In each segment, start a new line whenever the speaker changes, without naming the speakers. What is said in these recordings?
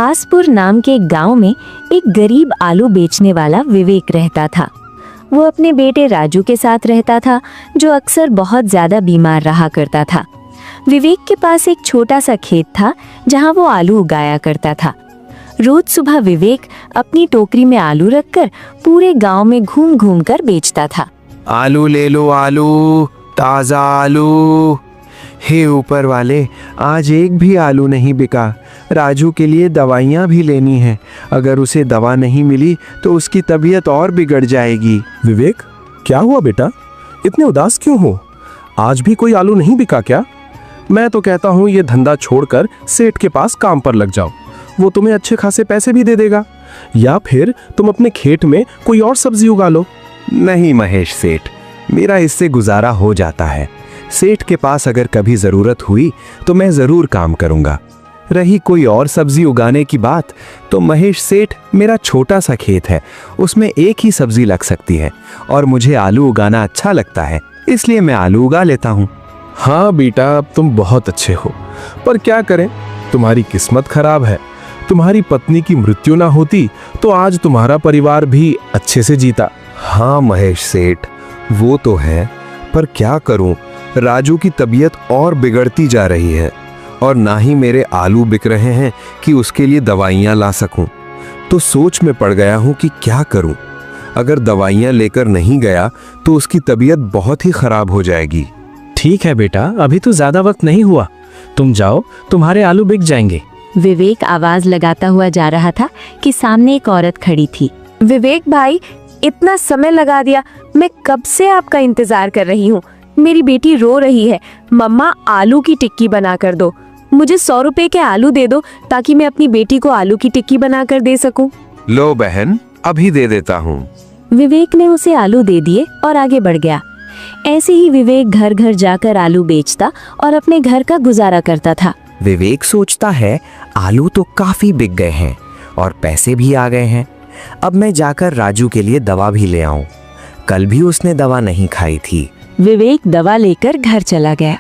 विकासपुर नाम के एक गांव में एक गरीब आलू बेचने वाला विवेक रहता था। वो अपने बेटे राजू के साथ रहता था, जो अक्सर बहुत ज्यादा बीमार रहा करता था। विवेक के पास एक छोटा सा खेत था जहां वो आलू उगाया करता था। रोज सुबह विवेक अपनी टोकरी में आलू रखकर पूरे गांव में घूम घूम कर बेचता था।
आलू ले लो, आलू, ताजा आलू। हे ऊपर वाले, आज एक भी आलू नहीं बिका। राजू के लिए दवाइयाँ भी लेनी है। अगर उसे दवा नहीं मिली तो उसकी तबीयत और बिगड़ जाएगी।
विवेक, क्या हुआ बेटा? इतने उदास क्यों हो? आज भी कोई आलू नहीं बिका क्या? मैं तो कहता हूँ ये धंधा छोड़कर सेठ के पास काम पर लग जाओ। वो तुम्हें अच्छे खासे पैसे भी दे देगा। या फिर तुम अपने खेत में कोई और सब्जी उगा लो।
नहीं महेश सेठ, मेरा इससे गुजारा हो जाता है। सेठ के पास अगर कभी जरूरत हुई तो मैं जरूर काम करूंगा। रही कोई और सब्जी उगाने की बात, तो महेश सेठ, मेरा छोटा सा खेत है, उसमें एक ही सब्जी लग सकती है और मुझे आलू उगाना अच्छा लगता है, इसलिए मैं आलू उगा लेता हूँ।
हाँ बेटा, अब तुम बहुत अच्छे हो, पर क्या करें, तुम्हारी किस्मत खराब है। तुम्हारी पत्नी की मृत्यु ना होती तो आज तुम्हारा परिवार भी अच्छे से जीता।
हाँ महेश सेठ, वो तो है, पर क्या करूं, राजू की तबीयत और बिगड़ती जा रही है और ना ही मेरे आलू बिक रहे हैं कि उसके लिए दवाइयाँ ला सकूं। तो सोच में पड़ गया हूं कि क्या करूं। अगर दवाइयाँ लेकर नहीं गया तो उसकी तबीयत बहुत ही खराब हो जाएगी।
ठीक है बेटा, अभी तो ज्यादा वक्त नहीं हुआ, तुम जाओ, तुम्हारे आलू बिक जाएंगे।
विवेक आवाज लगाता हुआ जा रहा था कि सामने एक औरत खड़ी थी।
विवेक भाई, इतना समय लगा दिया, मैं कब से आपका इंतजार कर रही हूँ। मेरी बेटी रो रही है, मम्मा आलू की टिक्की बना कर दो। मुझे 100 रुपए के आलू दे दो ताकि मैं अपनी बेटी को आलू की टिक्की बना कर दे सकूं।
लो बहन, अभी दे देता हूँ।
विवेक ने उसे आलू दे दिए और आगे बढ़ गया। ऐसे ही विवेक घर घर जाकर आलू बेचता और अपने घर का गुजारा करता था।
विवेक सोचता है, आलू तो काफी बिक गए हैं और पैसे भी आ गए हैं। अब मैं जाकर राजू के लिए दवा भी ले आऊं। कल भी उसने दवा नहीं खाई थी।
विवेक दवा लेकर घर चला गया।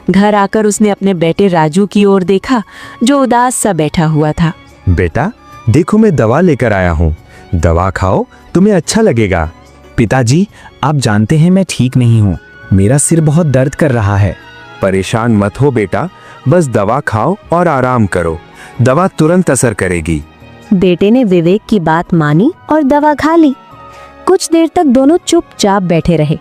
घर आकर उसने अपने बेटे राजू की ओर देखा, जो उदास सा बैठा हुआ था।
बेटा देखो, मैं दवा लेकर आया हूँ, दवा खाओ, तुम्हें अच्छा लगेगा।
पिताजी, आप जानते हैं मैं ठीक नहीं हूँ, मेरा सिर बहुत दर्द कर रहा है।
परेशान मत हो बेटा, बस दवा खाओ और आराम करो, दवा तुरंत असर करेगी।
बेटे ने विवेक की बात मानी और दवा खा ली। कुछ देर तक दोनों चुपचाप बैठे रहे।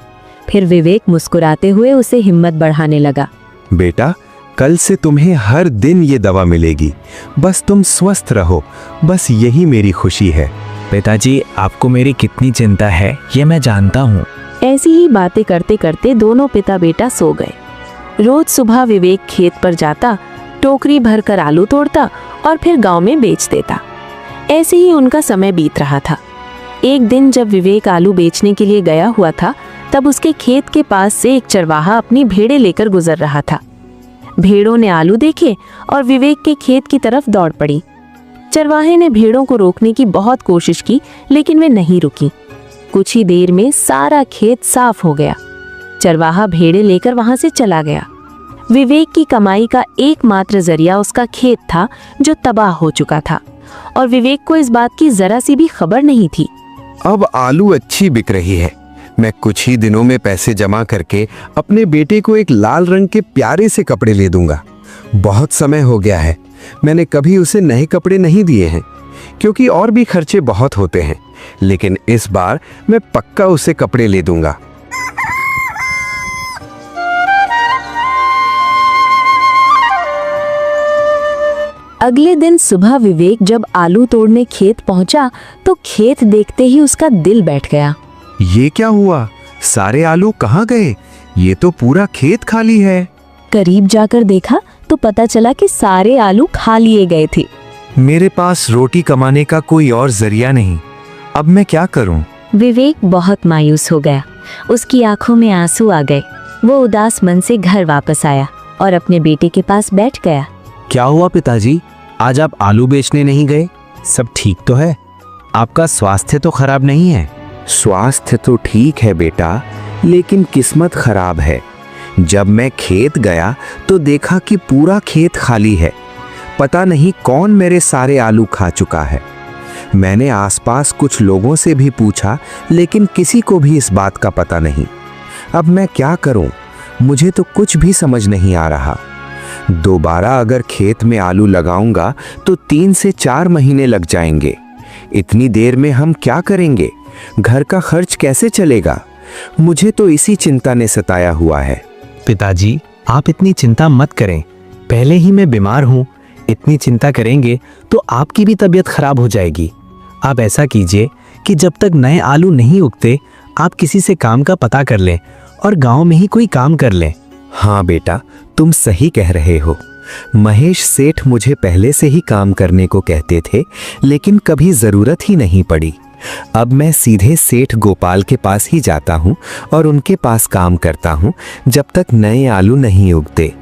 फिर विवेक मुस्कुराते हुए उसे हिम्मत बढ़ाने लगा।
बेटा, कल से तुम्हें हर दिन ये दवा मिलेगी, बस तुम स्वस्थ रहो, बस यही मेरी खुशी है।
पिताजी, आपको मेरी कितनी चिंता है ये मैं जानता हूँ।
ऐसी ही बातें करते करते दोनों पिता बेटा सो गए। रोज सुबह विवेक खेत पर जाता, टोकरी भरकर आलू तोड़ता और फिर गांव में बेच देता। ऐसे ही उनका समय बीत रहा था। एक दिन जब विवेक आलू बेचने के लिए गया हुआ था, तब उसके खेत के पास से एक चरवाहा अपनी भेड़ें लेकर गुजर रहा था। भेड़ों ने आलू देखे और विवेक के खेत की तरफ दौड़ पड़ी। चरवाहे ने भेड़ों को रोकने की बहुत कोशिश की, लेकिन वे नहीं रुकी। कुछ ही देर में सारा खेत साफ हो गया। चरवाहा भेड़ें लेकर वहां से चला गया। विवेक की कमाई का एकमात्र जरिया उसका खेत था, जो तबाह हो चुका था, और विवेक को इस बात की जरा सी भी खबर नहीं थी।
अब आलू अच्छी बिक रही है, मैं कुछ ही दिनों में पैसे जमा करके अपने बेटे को एक लाल रंग के प्यारे से कपड़े ले दूंगा। बहुत समय हो गया है, मैंने कभी उसे नए कपड़े नहीं दिए हैं, क्योंकि और भी खर्चे बहुत होते हैं, लेकिन इस बार मैं पक्का उसे कपड़े ले दूंगा।
अगले दिन सुबह विवेक जब आलू तोड़ने खेत पहुंचा, तो खेत देखते ही उसका दिल बैठ गया।
ये क्या हुआ? सारे आलू कहाँ गए? ये तो पूरा खेत खाली है।
करीब जाकर देखा तो पता चला कि सारे आलू खा लिए गए थे।
मेरे पास रोटी कमाने का कोई और जरिया नहीं, अब मैं क्या करूं?
विवेक बहुत मायूस हो गया। उसकी आंखों में आंसू आ गए। वो उदास मन से घर वापस आया और अपने बेटे के पास बैठ गया।
क्या हुआ पिताजी, आज आप आलू बेचने नहीं गए? सब ठीक तो है? आपका स्वास्थ्य तो खराब नहीं है?
स्वास्थ्य तो ठीक है बेटा, लेकिन किस्मत खराब है। जब मैं खेत गया तो देखा कि पूरा खेत खाली है।
पता नहीं कौन मेरे सारे आलू खा चुका है। मैंने आसपास कुछ लोगों से भी पूछा, लेकिन किसी को भी इस बात का पता नहीं। अब मैं क्या करूं? मुझे तो कुछ भी समझ नहीं आ रहा। दोबारा अगर खेत में आलू लगाऊंगा तो 3 से 4 महीने लग जाएंगे। इतनी देर में हम क्या करेंगे? घर का खर्च कैसे चलेगा? मुझे तो इसी चिंता ने सताया हुआ है।
पिताजी, आप इतनी चिंता मत करें। पहले ही मैं बीमार हूँ। इतनी चिंता करेंगे तो आपकी भी तबीयत खराब हो जाएगी। आप ऐसा कीजिए कि जब तक नए आलू नहीं उगते, आप किसी से काम का पता कर लें और गांव में ही कोई काम कर लें।
हाँ बेटा, तुम सही कह रहे हो। महेश सेठ मुझे पहले से ही काम करने को कहते थे, लेकिन कभी जरूरत ही नहीं पड़ी। अब मैं सीधे सेठ गोपाल के पास ही जाता हूँ और उनके पास काम करता हूँ जब तक नए आलू नहीं उगते।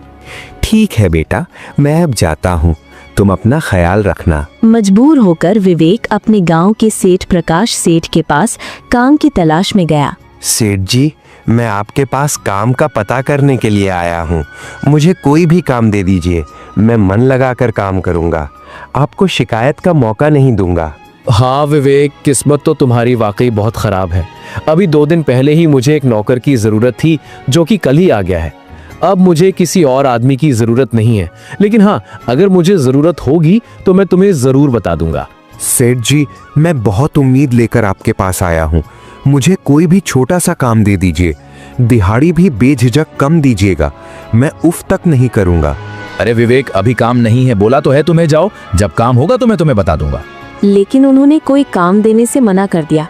ठीक है बेटा, मैं अब जाता हूँ। तुम अपना ख्याल रखना।
मजबूर होकर विवेक अपने गांव के सेठ प्रकाश सेठ के पास काम की तलाश में गया।
सेठ जी, मैं आपके पास काम का पता करने के लिए आया हूँ। मुझे कोई भी काम दे दीजिए, मैं मन लगाकर काम करूँगा। आपको शिकायत का मौका नहीं दूंगा।
हाँ विवेक, किस्मत तो तुम्हारी वाकई बहुत खराब है। अभी 2 दिन पहले ही मुझे एक नौकर की जरूरत थी, जो कि कल ही आ गया है। अब मुझे किसी और आदमी की जरूरत नहीं है, लेकिन हाँ, अगर मुझे जरूरत होगी तो मैं तुम्हें जरूर बता दूंगा।
सेठ जी, मैं बहुत उम्मीद लेकर आपके पास आया हूँ। मुझे कोई भी छोटा सा काम दे दीजिए। दिहाड़ी भी बेझिझक कम दीजिएगा। मैं उफ तक नहीं करूँगा।
अरे विवेक, अभी काम नहीं है, बोला तो है तुम्हें जाओ। जब काम होगा तो मैं तुम्हें बता दूंगा।
लेकिन उन्होंने कोई काम देने से मना कर दिया।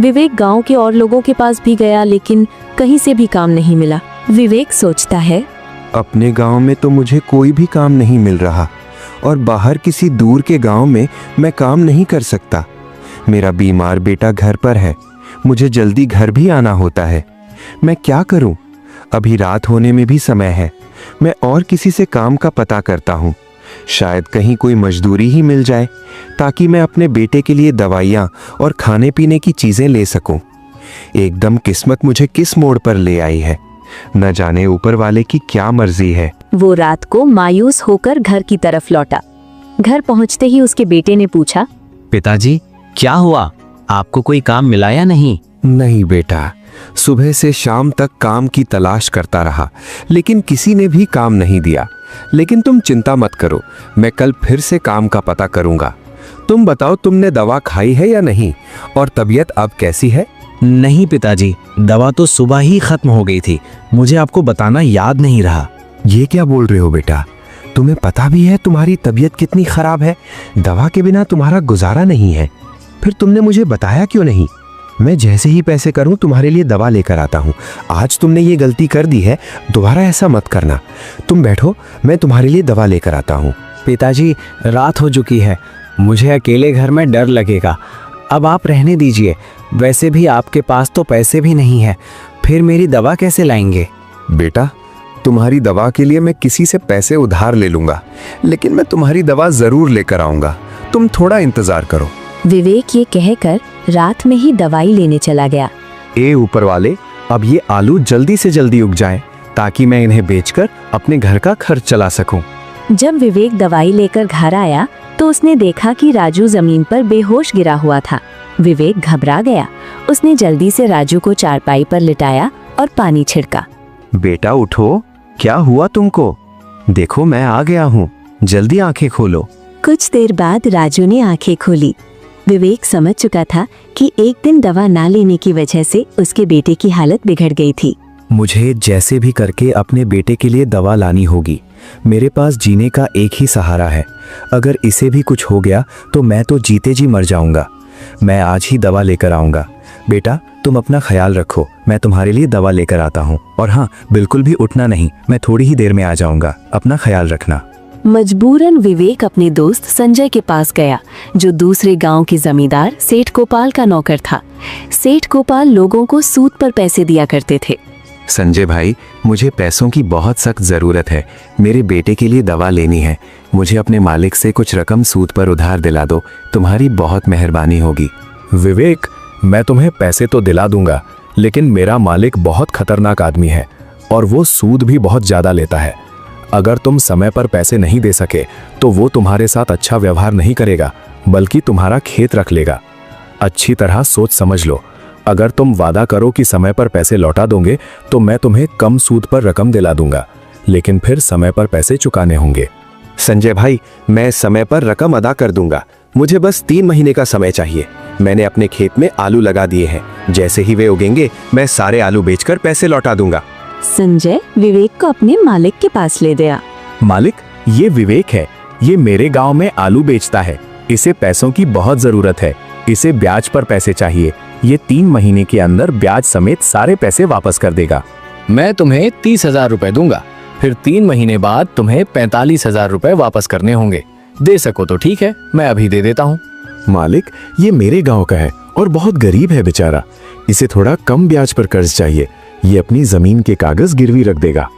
विवेक गांव के और लोगों के पास भी गया, लेकिन कहीं से भी काम नहीं मिला। विवेक सोचता है,
अपने गांव में तो मुझे कोई भी काम नहीं मिल रहा और बाहर किसी दूर के गांव में मैं काम नहीं कर सकता। मेरा बीमार बेटा घर पर है, मुझे जल्दी घर भी आना होता है। मैं क्या करूं? अभी रात होने में भी समय है। मैं और किसी से काम का पता करता हूं। शायद कहीं कोई मजदूरी ही मिल जाए, ताकि मैं अपने बेटे के लिए दवाइयाँ और खाने पीने की चीज़ें ले सकूं। एकदम किस्मत मुझे किस मोड़ पर ले आई है, न जाने ऊपर वाले की क्या मर्जी है।
वो रात को मायूस होकर घर की तरफ लौटा। घर पहुंचते ही उसके बेटे ने पूछा,
पिताजी, क्या हुआ? आपको कोई काम मिला या नहीं?
नहीं बेटा, सुबह से शाम तक काम की तलाश करता रहा, लेकिन किसी ने भी काम नहीं दिया। लेकिन तुम चिंता मत करो, मैं कल फिर से काम का पता करूंगा। तुम बताओ, तुमने दवा खाई है या नहीं, और तबीयत अब कैसी है?
नहीं पिताजी, दवा तो सुबह ही खत्म हो गई थी। मुझे आपको बताना याद नहीं रहा।
ये क्या बोल रहे हो बेटा? तुम्हें पता भी है तुम्हारी तबीयत कितनी खराब है? दवा के बिना तुम्हारा गुजारा नहीं है। फिर तुमने मुझे बताया क्यों नहीं? मैं जैसे ही पैसे करूं तुम्हारे लिए दवा लेकर आता हूं। आज तुमने ये गलती कर दी है, दोबारा ऐसा मत करना। तुम बैठो, मैं तुम्हारे लिए दवा लेकर आता हूं।
पिताजी, रात हो चुकी है, मुझे अकेले घर में डर लगेगा। अब आप रहने दीजिए। वैसे भी आपके पास तो पैसे भी नहीं है, फिर मेरी दवा कैसे लाएंगे?
बेटा, तुम्हारी दवा के लिए मैं किसी से पैसे उधार ले लूंगा, लेकिन मैं तुम्हारी दवा जरूर लेकर आऊंगा। तुम थोड़ा इंतजार करो।
विवेक ये कहकर रात में ही दवाई लेने चला गया।
ए ऊपर वाले, अब ये आलू जल्दी से जल्दी उग जाएं, ताकि मैं इन्हें बेचकर अपने घर का खर्च चला सकूं।
जब विवेक दवाई लेकर घर आया तो उसने देखा कि राजू जमीन पर बेहोश गिरा हुआ था। विवेक घबरा गया। उसने जल्दी से राजू को चारपाई पर लिटाया और पानी छिड़का।
बेटा उठो, क्या हुआ तुमको? देखो मैं आ गया हूँ, जल्दी आंखें खोलो।
कुछ देर बाद राजू ने आंखें खोली। विवेक समझ चुका था कि एक दिन दवा ना लेने की वजह से उसके बेटे की हालत बिगड़ गई थी।
मुझे जैसे भी करके अपने बेटे के लिए दवा लानी होगी। मेरे पास जीने का एक ही सहारा है। अगर इसे भी कुछ हो गया तो मैं तो जीते जी मर जाऊंगा। मैं आज ही दवा लेकर आऊंगा। बेटा, तुम अपना ख्याल रखो, मैं तुम्हारे लिए दवा लेकर आता हूँ। और हाँ, बिल्कुल भी उठना नहीं, मैं थोड़ी ही देर में आ जाऊंगा। अपना ख्याल रखना।
मजबूरन विवेक अपने दोस्त संजय के पास गया, जो दूसरे गांव के जमींदार सेठ गोपाल का नौकर था। सेठ गोपाल लोगों को सूद पर पैसे दिया करते थे।
संजय भाई, मुझे पैसों की बहुत सख्त ज़रूरत है। मेरे बेटे के लिए दवा लेनी है। मुझे अपने मालिक से कुछ रकम सूद पर उधार दिला दो। तुम्हारी बहुत मेहरबानी होगी।
विवेक, मैं तुम्हें पैसे तो दिला दूंगा, लेकिन मेरा मालिक बहुत खतरनाक आदमी है और वो सूद भी बहुत ज़्यादा लेता है। अगर तुम समय पर पैसे नहीं दे सके तो वो तुम्हारे साथ अच्छा व्यवहार नहीं करेगा, बल्कि तुम्हारा खेत रख लेगा। अच्छी तरह सोच समझ लो। अगर तुम वादा करो कि समय पर पैसे लौटा दोगे तो मैं तुम्हें कम सूद पर रकम दिला दूंगा, लेकिन फिर समय पर पैसे चुकाने होंगे।
संजय भाई, मैं समय पर रकम अदा कर दूंगा। मुझे बस 3 महीने का समय चाहिए। मैंने अपने खेत में आलू लगा दिए हैं। जैसे ही वे उगेंगे मैं सारे आलू बेचकर पैसे लौटा दूंगा।
संजय विवेक को अपने मालिक के पास ले गया।
मालिक, ये विवेक है। ये मेरे गांव में आलू बेचता है। इसे पैसों की बहुत जरूरत है। इसे ब्याज पर पैसे चाहिए। ये 3 महीने के अंदर ब्याज समेत सारे पैसे वापस कर देगा।
मैं तुम्हें 30,000 रुपए दूंगा, फिर 3 महीने बाद तुम्हें 45,000 रुपए वापस करने होंगे। दे सको तो ठीक है, मैं अभी दे देता हूँ।
मालिक, ये मेरे गांव का है और बहुत गरीब है बेचारा। इसे थोड़ा कम ब्याज पर कर्ज चाहिए। ये अपनी जमीन के कागज गिरवी रख देगा।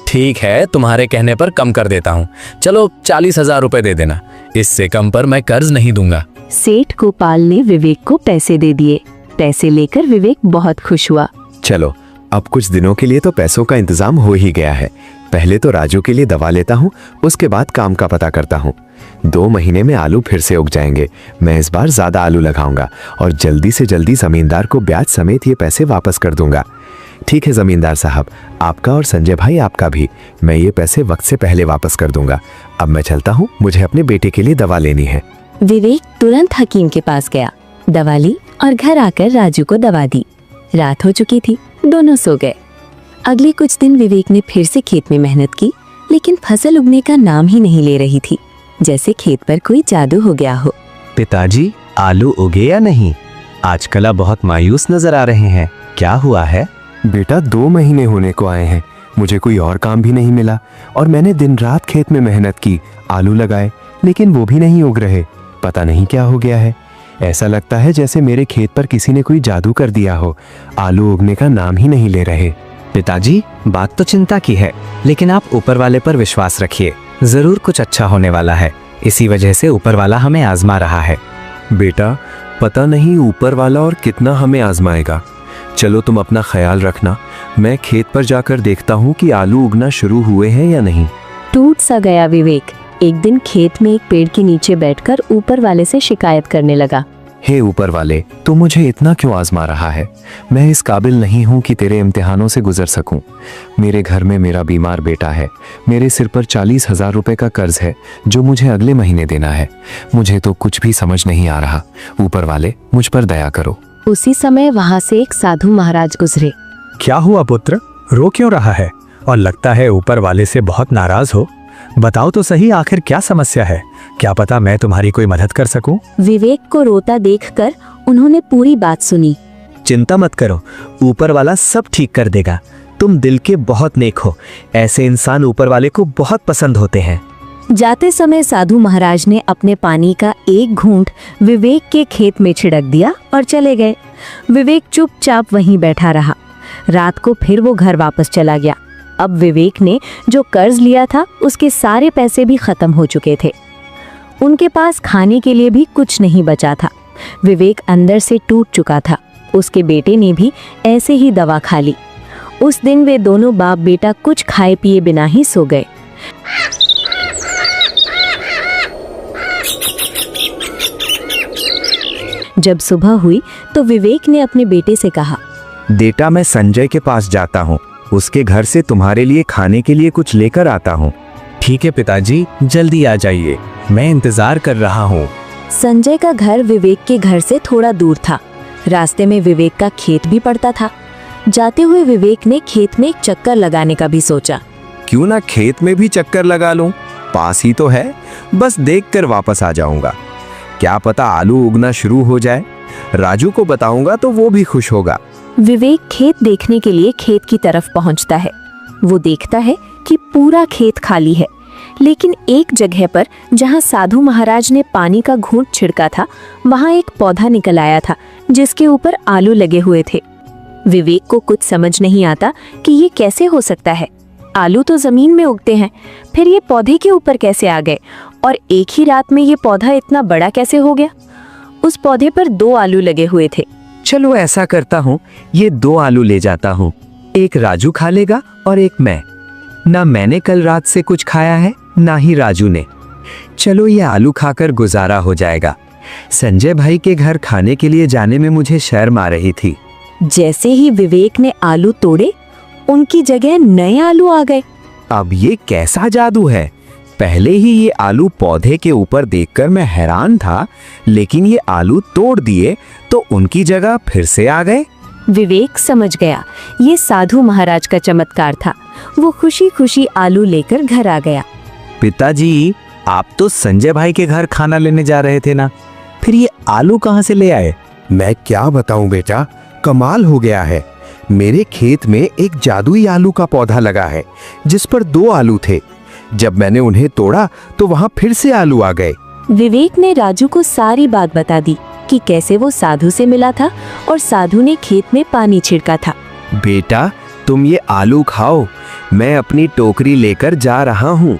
ठीक है, तुम्हारे कहने पर कम कर देता हूँ। चलो 40,000 रुपए दे देना। इससे कम पर मैं कर्ज नहीं दूंगा।
सेठ गोपाल ने विवेक को पैसे दे दिए। पैसे लेकर विवेक बहुत खुश हुआ।
चलो, अब कुछ दिनों के लिए तो पैसों का इंतजाम हो ही गया है। पहले तो राजू के लिए दवा लेता हूँ, उसके बाद काम का पता करता हूँ। 2 महीने में आलू फिर से उग जाएंगे। मैं इस बार ज्यादा आलू लगाऊंगा और जल्दी से जल्दी जमींदार को ब्याज समेत ये पैसे वापस कर दूंगा। ठीक है जमींदार साहब, आपका और संजय भाई आपका भी। मैं ये पैसे वक्त से पहले वापस कर दूंगा। अब मैं चलता हूँ, मुझे अपने बेटे के लिए दवा लेनी है।
विवेक तुरंत हकीम के पास गया, दवा ली और घर आकर राजू को दवा दी। रात हो चुकी थी, दोनों सो गए। अगले कुछ दिन विवेक ने फिर से खेत में मेहनत की, लेकिन फसल उगने का नाम ही नहीं ले रही थी, जैसे खेत पर कोई जादू हो गया हो।
पिताजी, आलू उगे या नहीं? आजकल आप बहुत मायूस नजर आ रहे हैं। क्या हुआ है?
बेटा, 2 महीने होने को आए हैं। मुझे कोई और काम भी नहीं मिला और मैंने दिन रात खेत में मेहनत की, आलू लगाए, लेकिन वो भी नहीं उग रहे। पता नहीं क्या हो गया है। ऐसा लगता है जैसे मेरे खेत पर किसी ने कोई जादू कर दिया हो। आलू उगने का नाम ही नहीं ले रहे।
पिताजी, बात तो चिंता की है, लेकिन आप ऊपर वाले पर विश्वास रखिए। जरूर कुछ अच्छा होने वाला है। इसी वजह से ऊपर वाला हमें आजमा रहा है।
बेटा, पता नहीं ऊपर वाला और कितना हमें आजमाएगा। चलो, तुम अपना ख्याल रखना। मैं खेत पर जाकर देखता हूँ कि आलू उगना शुरू हुए हैं या नहीं।
टूट सा गया विवेक। एक दिन खेत में एक पेड़ के नीचे बैठकर ऊपर वाले से शिकायत करने लगा।
हे ऊपर वाले, तू मुझे इतना क्यों आजमा रहा है? मैं इस काबिल नहीं हूँ कि तेरे इम्तिहानों से गुजर सकूं। मेरे घर में मेरा बीमार बेटा है। मेरे सिर पर 40,000 रुपए का कर्ज है जो मुझे अगले महीने देना है। मुझे तो कुछ भी समझ नहीं आ रहा। ऊपर वाले, मुझ पर दया करो।
उसी समय वहाँ से एक साधु महाराज गुजरे।
क्या हुआ पुत्र, रो क्यों रहा है? और लगता है ऊपर वाले से बहुत नाराज हो। बताओ तो सही, आखिर क्या समस्या है? क्या पता मैं तुम्हारी कोई मदद कर सकूं।
विवेक को रोता देखकर उन्होंने पूरी बात सुनी।
चिंता मत करो, ऊपर वाला सब ठीक कर देगा। तुम दिल के बहुत नेक हो। ऐसे इंसान ऊपर वाले को बहुत पसंद होते हैं।
जाते समय साधु महाराज ने अपने पानी का एक घूंट विवेक के खेत में छिड़क दिया और चले गए। विवेक चुपचाप वहीं बैठा रहा। रात को फिर वो घर वापस चला गया। अब विवेक ने जो कर्ज लिया था उसके सारे पैसे भी खत्म हो चुके थे। उनके पास खाने के लिए भी कुछ नहीं बचा था। विवेक अंदर से टूट चुका था। उसके बेटे ने भी ऐसे ही दवा खा ली। उस दिन वे दोनों बाप बेटा कुछ खाए पिए बिना ही सो गए। जब सुबह हुई तो विवेक ने अपने बेटे से कहा,
बेटा, मैं संजय के पास जाता हूँ। उसके घर से तुम्हारे लिए खाने के लिए कुछ लेकर आता हूँ।
ठीक है पिताजी, जल्दी आ जाइए, मैं इंतजार कर रहा हूँ।
संजय का घर विवेक के घर से थोड़ा दूर था। रास्ते में विवेक का खेत भी पड़ता था। जाते हुए विवेक ने खेत में एक चक्कर लगाने का भी सोचा।
क्यों ना खेत में भी चक्कर लगा लूं, पास ही तो है। बस देखकर वापस आ जाऊंगा। क्या पता आलू उगना शुरू हो जाए। राजू को बताऊंगा तो वो भी खुश होगा।
विवेक खेत देखने के लिए खेत की तरफ पहुंचता है। वो देखता है कि पूरा खेत खाली है, लेकिन एक जगह पर जहां साधु महाराज ने पानी का घूंट छिड़का था, वहां एक पौधा निकल आया था जिसके ऊपर आलू लगे हुए थे। विवेक को कुछ समझ नहीं आता कि ये कैसे हो सकता है। आलू तो जमीन में उगते हैं, फिर ये पौधे के ऊपर कैसे आ गए और एक ही रात में ये पौधा इतना बड़ा कैसे हो गया। उस पौधे पर 2 आलू लगे हुए थे।
चलो ऐसा करता हूँ, ये 2 आलू ले जाता हूँ। एक राजू खा लेगा और एक मैं।
ना मैंने कल रात से कुछ खाया है, ना ही राजू ने। चलो ये आलू खाकर गुजारा हो जाएगा। संजय भाई के घर खाने के लिए जाने में मुझे शर्म आ रही थी।
जैसे ही विवेक ने आलू तोड़े, उनकी जगह नए आलू आ गए।
अब ये कैसा जादू है? पहले ही ये आलू पौधे के ऊपर देखकर मैं हैरान था, लेकिन ये आलू तोड़ दिए तो उनकी जगह फिर से आ गए।
विवेक समझ गया ये साधु महाराज का चमत्कार था। वो खुशी खुशी आलू लेकर घर आ गया।
पिताजी, आप तो संजय भाई के घर खाना लेने जा रहे थे ना, फिर ये आलू कहाँ से ले आए?
मैं क्या बताऊं बेटा, कमाल हो गया है। मेरे खेत में एक जादुई आलू का पौधा लगा है जिस पर 2 आलू थे। जब मैंने उन्हें तोड़ा तो वहां फिर से आलू आ गए।
विवेक ने राजू को सारी बात बता दी कि कैसे वो साधु से मिला था और साधु ने खेत में पानी छिड़का था।
बेटा, तुम ये आलू खाओ, मैं अपनी टोकरी लेकर जा रहा हूँ।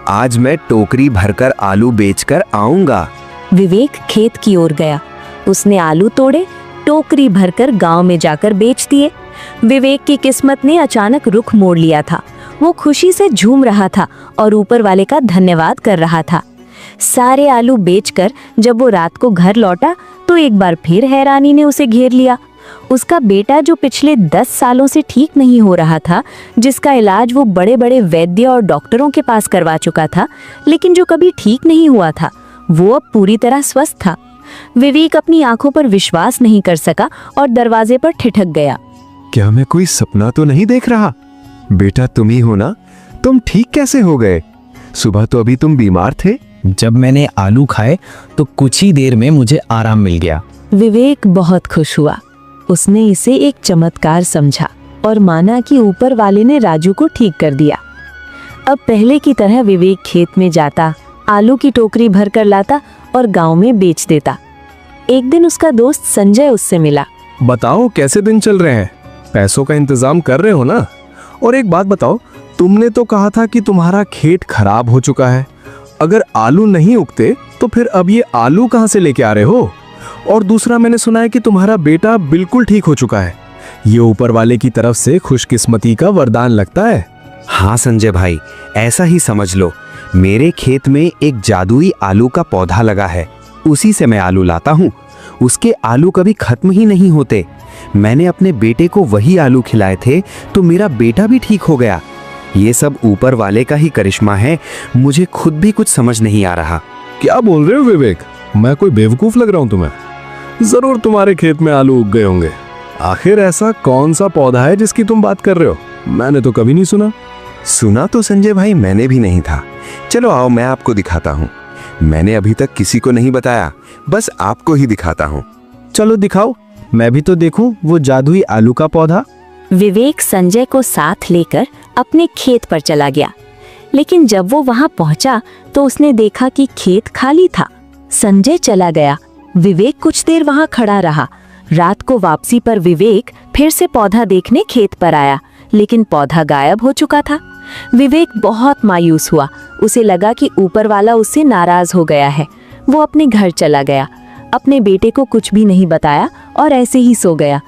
आज मैं टोकरी भरकर आलू बेचकर आऊंगा।
विवेक खेत की ओर गया। उसने आलू तोड़े, टोकरी भरकर गांव में जाकर बेच दिए। विवेक की किस्मत ने अचानक रुख मोड़ लिया था। वो खुशी से झूम रहा था और ऊपर वाले का धन्यवाद कर रहा था। सारे आलू बेचकर जब वो रात को घर लौटा तो एक बार फिर हैरानी ने उसे घेर लिया। उसका बेटा जो पिछले 10 सालों से ठीक नहीं हो रहा था, जिसका इलाज वो बड़े बड़े वैद्य और डॉक्टरों के पास करवा चुका था, लेकिन जो कभी ठीक नहीं हुआ था, वो अब पूरी तरह स्वस्थ था। विवेक अपनी आंखों पर विश्वास नहीं कर सका और दरवाजे पर ठिठक गया।
क्या मैं कोई सपना तो नहीं देख रहा? बेटा, तुम ही हो ना? तुम ठीक कैसे हो गए? सुबह तो अभी तुम बीमार थे।
जब मैंने आलू खाए तो कुछ ही देर में मुझे आराम मिल गया।
विवेक बहुत खुश हुआ। उसने इसे एक चमत्कार समझा और माना कि ऊपर वाले ने राजू को ठीक कर दिया। अब पहले की तरह विवेक खेत में जाता, आलू की टोकरी भर कर लाता और गांव में बेच देता। एक दिन उसका दोस्त संजय उससे मिला।
बताओ कैसे दिन चल रहे हैं? पैसों का इंतजाम कर रहे हो ना? और एक बात बताओ, तुमने तो कहा था कि तुम्हारा खेत खराब हो चुका है। अगर आलू नहीं उगते तो फिर अब ये आलू कहाँ से लेके आ रहे हो? और दूसरा, मैंने सुना है कि तुम्हारा बेटा बिल्कुल ठीक हो चुका है। ये ऊपर वाले की तरफ से खुशकिस्मती का वरदान लगता है।
हाँ संजय भाई, ऐसा ही समझ लो। मेरे खेत में एक जादुई आलू का पौधा लगा है, उसी से मैं आलू लाता हूँ। उसके आलू कभी खत्म ही नहीं होते। मैंने अपने बेटे को वही आलू खिलाए थे तो मेरा बेटा भी ठीक हो गया। ये सब ऊपर वाले का ही करिश्मा है। मुझे खुद भी कुछ समझ नहीं आ रहा।
क्या बोल रहे हो विवेक? मैं कोई बेवकूफ लग रहा हूँ तुम्हें? जरूर तुम्हारे खेत में आलू उग गए होंगे। आखिर ऐसा कौन सा पौधा है जिसकी तुम बात कर रहे हो? मैंने तो कभी नहीं सुना।
सुना तो संजय भाई मैंने भी नहीं था। चलो आओ, मैं आपको दिखाता हूँ। मैंने अभी तक किसी को नहीं बताया, बस आपको ही दिखाता हूँ।
चलो दिखाओ, मैं भी तो देखूं वो जादुई आलू का पौधा।
विवेक संजय को साथ लेकर अपने खेत पर चला गया, लेकिन जब वो वहां पहुंचा तो उसने देखा कि खेत खाली था। संजय चला गया। विवेक कुछ देर वहां खड़ा रहा। रात को वापसी पर विवेक फिर से पौधा देखने खेत पर आया, लेकिन पौधा गायब हो चुका था। विवेक बहुत मायूस हुआ। उसे लगा कि ऊपर वाला उससे नाराज हो गया है। वो अपने घर चला गया, अपने बेटे को कुछ भी नहीं बताया और ऐसे ही सो गया।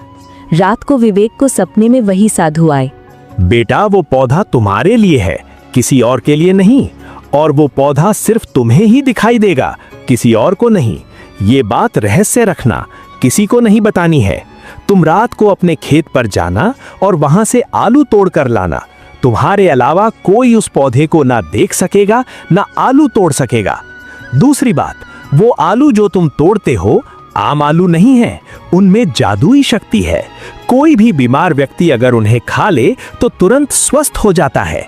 रात को विवेक को सपने में वही साधु आए।
बेटा, वो पौधा तुम्हारे लिए है, किसी और के लिए नहीं। और वो पौधा सिर्फ तुम्हें ही दिखाई देगा, किसी और को नहीं। ये बात रहस्य रखना, किसी को नहीं बतानी है। तुम रात को अपने खेत पर जाना और वहां से आलू तोड़ कर लाना। तुम्हारे अलावा कोई उस पौधे को ना देख सकेगा, ना आलू तोड़ सकेगा। दूसरी बात, वो आलू जो तुम तोड़ते हो आम आलू नहीं है, उनमें जादुई शक्ति है। कोई भी बीमार व्यक्ति अगर उन्हें खा ले तो तुरंत स्वस्थ हो जाता है।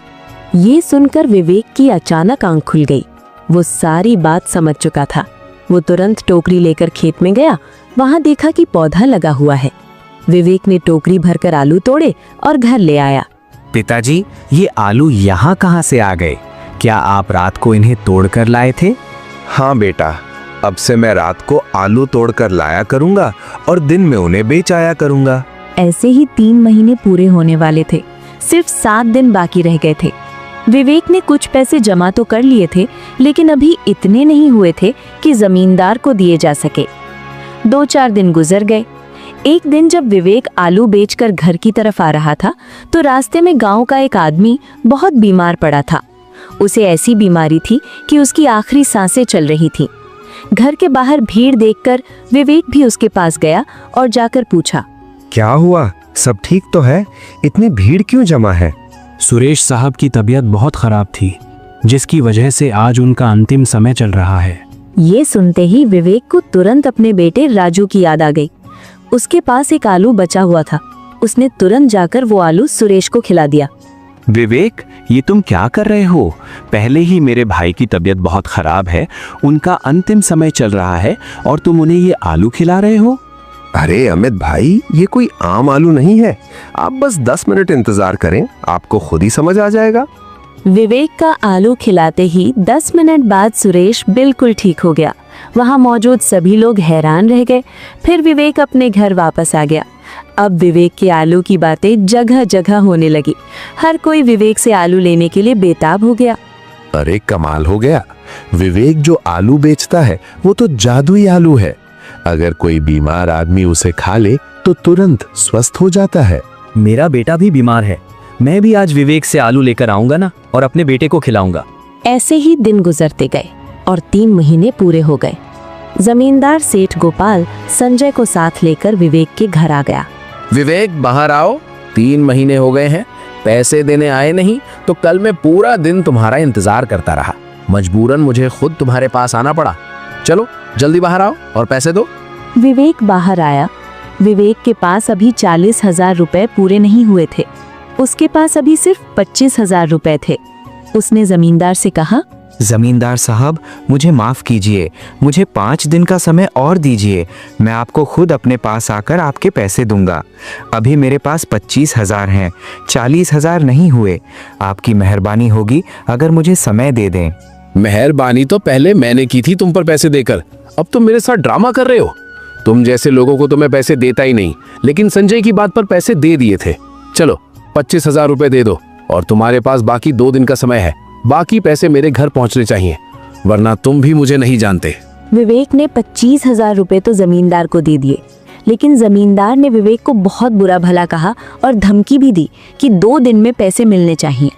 ये सुनकर विवेक की अचानक आंख खुल गई। वो सारी बात समझ चुका था। वो तुरंत टोकरी लेकर खेत में गया। वहां देखा कि पौधा लगा हुआ है। विवेक ने टोकरी भरकर आलू तोड़े और घर ले आया।
पिताजी, ये आलू यहाँ कहाँ से आ गए? क्या आप रात को इन्हें तोड़ कर लाए थे?
हाँ बेटा, अब से मैं रात को आलू तोड़ कर लाया करूंगा और दिन में उन्हें बेच आया करूंगा।
ऐसे ही 3 महीने पूरे होने वाले थे। सिर्फ 7 दिन बाकी रह गए थे। विवेक ने कुछ पैसे जमा तो कर लिए थे, लेकिन अभी इतने नहीं हुए थे कि जमींदार को दिए जा सके। 2-4 दिन गुजर गए।
एक दिन जब विवेक आलू बेचकर घर की तरफ आ रहा था तो रास्ते में गांव का एक आदमी बहुत बीमार पड़ा था। उसे ऐसी बीमारी थी कि उसकी आखिरी सांसें चल रही थीं। घर के बाहर भीड़ देखकर विवेक भी उसके पास गया और जाकर पूछा,
क्या हुआ, सब ठीक तो है? इतनी भीड़ क्यों जमा है?
सुरेश साहब की तबीयत बहुत खराब थी, जिसकी वजह से आज उनका अंतिम समय चल रहा है।
ये सुनते ही विवेक को तुरंत अपने बेटे राजू की याद आ गई। उसके पास एक आलू बचा हुआ था। उसने तुरंत जाकर वो आलू सुरेश को खिला दिया।
विवेक, ये तुम क्या कर रहे हो? पहले ही मेरे भाई की तबीयत बहुत खराब है, उनका अंतिम समय चल रहा है और तुम उन्हें ये आलू खिला रहे हो?
अरे अमित भाई, ये कोई आम आलू नहीं है। आप बस 10 मिनट इंतजार करें, आपको खुद ही समझ आ जाएगा।
विवेक का आलू खिलाते ही 10 मिनट बाद सुरेश बिल्कुल ठीक हो गया। वहाँ मौजूद सभी लोग हैरान रह गए। फिर विवेक अपने घर वापस आ गया। अब विवेक के आलू की बातें जगह जगह होने लगी। हर कोई विवेक से आलू लेने के लिए बेताब हो गया।
अरे कमाल हो गया, विवेक जो आलू बेचता है वो तो जादुई आलू है। अगर कोई बीमार आदमी उसे खा ले तो तुरंत स्वस्थ हो जाता है।
मेरा बेटा भी बीमार है, मैं भी आज विवेक से आलू लेकर आऊंगा ना और अपने बेटे को खिलाऊंगा।
ऐसे ही दिन गुजरते गए और 3 महीने पूरे हो गए। जमींदार सेठ गोपाल संजय को साथ लेकर विवेक के घर आ गया।
विवेक, बाहर आओ। 3 महीने हो गए हैं, पैसे देने आए नहीं तो कल मैं पूरा दिन तुम्हारा इंतजार करता रहा। मजबूरन मुझे खुद तुम्हारे पास आना पड़ा। चलो जल्दी बाहर आओ और पैसे दो।
विवेक बाहर आया। विवेक के पास अभी 40,000 रुपए पूरे नहीं हुए थे। उसके पास अभी सिर्फ 25,000 रुपए थे। उसने जमींदार से कहा,
जमींदार साहब, मुझे माफ कीजिए, मुझे 5 दिन का समय और दीजिए। मैं आपको खुद अपने पास आकर आपके पैसे दूंगा। अभी मेरे पास 25,000 हैं, 40,000 नहीं हुए। आपकी मेहरबानी होगी अगर मुझे समय दे दें।
मेहरबानी तो पहले मैंने की थी तुम पर पैसे देकर, अब तुम मेरे साथ ड्रामा कर रहे हो। तुम जैसे लोगों को तो मैं पैसे देता ही नहीं, लेकिन संजय की बात पर पैसे दे दिए थे। चलो 25,000 रुपए दे दो और तुम्हारे पास बाकी 2 दिन का समय है। बाकी पैसे मेरे घर पहुंचने चाहिए, वरना तुम भी मुझे नहीं जानते।
विवेक ने 25,000 रुपए तो जमींदार को दे दिए, लेकिन जमींदार ने विवेक को बहुत बुरा भला कहा और धमकी भी दी कि 2 दिन में पैसे मिलने चाहिए।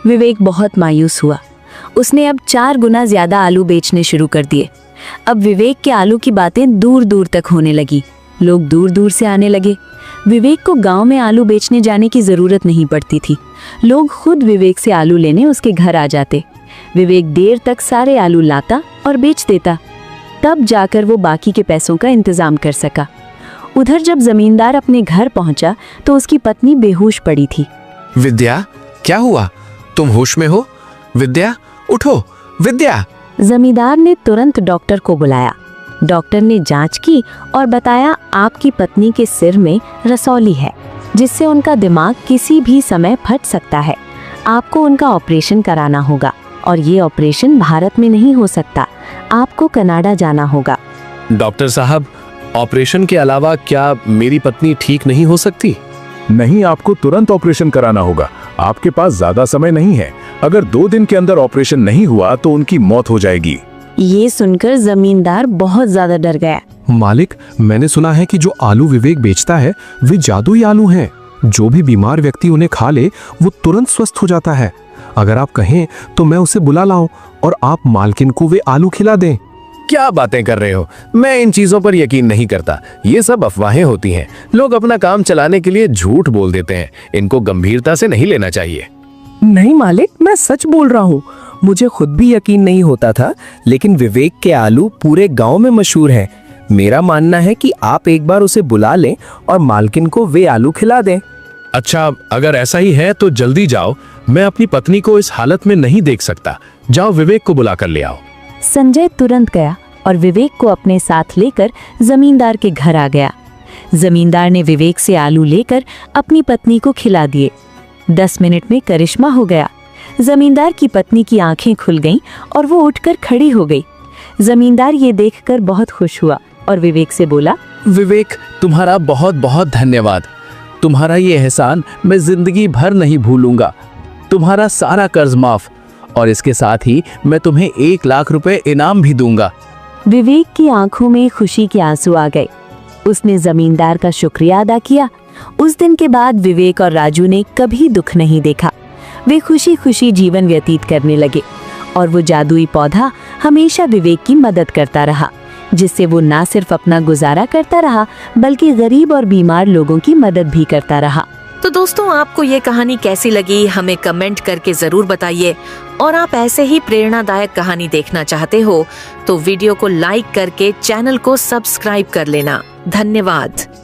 विवेक बहुत मायूस हुआ। उसने अब 4 गुना ज्यादा आलू बेचने शुरू कर दिए। अब विवेक के आलू की बातें दूर दूर तक होने लगी। लोग दूर दूर से आने लगे। विवेक को गांव में आलू बेचने जाने की जरूरत नहीं पड़ती थी। लोग खुद विवेक से आलू लेने उसके घर आ जाते। विवेक देर तक सारे आलू लाता और बेच देता। तब जाकर वो बाकी के पैसों का इंतजाम कर सका। उधर जब जमींदार अपने घर पहुंचा तो उसकी पत्नी बेहोश पड़ी थी।
विद्या, क्या हुआ? तुम होश में हो? विद्या, उठो। विद्या।
जमींदार ने तुरंत डॉक्टर को बुलाया। डॉक्टर ने जांच की और बताया, आपकी पत्नी के सिर में रसौली है, जिससे उनका दिमाग किसी भी समय फट सकता है। आपको उनका ऑपरेशन कराना होगा और ये ऑपरेशन भारत में नहीं हो सकता। आपको कनाडा जाना होगा।
डॉक्टर साहब, ऑपरेशन के अलावा क्या मेरी पत्नी ठीक नहीं हो सकती?
नहीं, आपको तुरंत ऑपरेशन कराना होगा। आपके पास ज्यादा समय नहीं है। अगर 2 दिन के अंदर ऑपरेशन नहीं हुआ तो उनकी मौत हो जाएगी।
ये सुनकर जमींदार बहुत ज्यादा डर गया।
मालिक, मैंने सुना है कि जो आलू विवेक बेचता है वे जादुई आलू हैं। जो भी बीमार व्यक्ति उन्हें खा ले वो तुरंत स्वस्थ हो जाता है। अगर आप कहें तो मैं उसे बुला लाऊं और आप मालकिन को वे आलू खिला दें। क्या बातें कर रहे हो? मैं इन चीजों पर यकीन नहीं करता। ये सब अफवाहें होती हैं। लोग अपना काम चलाने के लिए झूठ बोल देते हैं। इनको गंभीरता से नहीं लेना चाहिए।
नहीं मालिक, मैं सच बोल रहा हूँ। मुझे खुद भी यकीन नहीं होता था, लेकिन विवेक के आलू पूरे गांव में मशहूर हैं। मेरा मानना है कि आप एक बार उसे बुला लें और मालकिन को वे आलू खिला दें।
अच्छा, अगर ऐसा ही है तो जल्दी जाओ। मैं अपनी पत्नी को इस हालत में नहीं देख सकता। जाओ विवेक को बुला कर ले आओ।
संजय तुरंत गया और विवेक को अपने साथ लेकर जमींदार के घर आ गया। जमींदार ने विवेक से आलू लेकर अपनी पत्नी को खिला दिए। 10 मिनट में करिश्मा हो गया। जमींदार की पत्नी की आंखें खुल गईं और वो उठकर खड़ी हो गई। जमींदार ये देखकर बहुत खुश हुआ और विवेक से बोला,
विवेक, तुम्हारा बहुत बहुत धन्यवाद। तुम्हारा ये एहसान मैं जिंदगी भर नहीं भूलूंगा। तुम्हारा सारा कर्ज माफ, और इसके साथ ही मैं तुम्हें 1 लाख रुपए इनाम भी दूंगा।
विवेक की आंखों में खुशी के आंसू आ गए। उसने जमींदार का शुक्रिया अदा किया। उस दिन के बाद विवेक और राजू ने कभी दुख नहीं देखा। वे खुशी खुशी जीवन व्यतीत करने लगे और वो जादुई पौधा हमेशा विवेक की मदद करता रहा, जिससे वो ना सिर्फ अपना गुजारा करता रहा बल्कि गरीब और बीमार लोगों की मदद भी करता रहा।
तो दोस्तों, आपको ये कहानी कैसी लगी हमें कमेंट करके जरूर बताइए। और आप ऐसे ही प्रेरणादायक कहानी देखना चाहते हो तो वीडियो को लाइक करके चैनल को सब्सक्राइब कर लेना। धन्यवाद।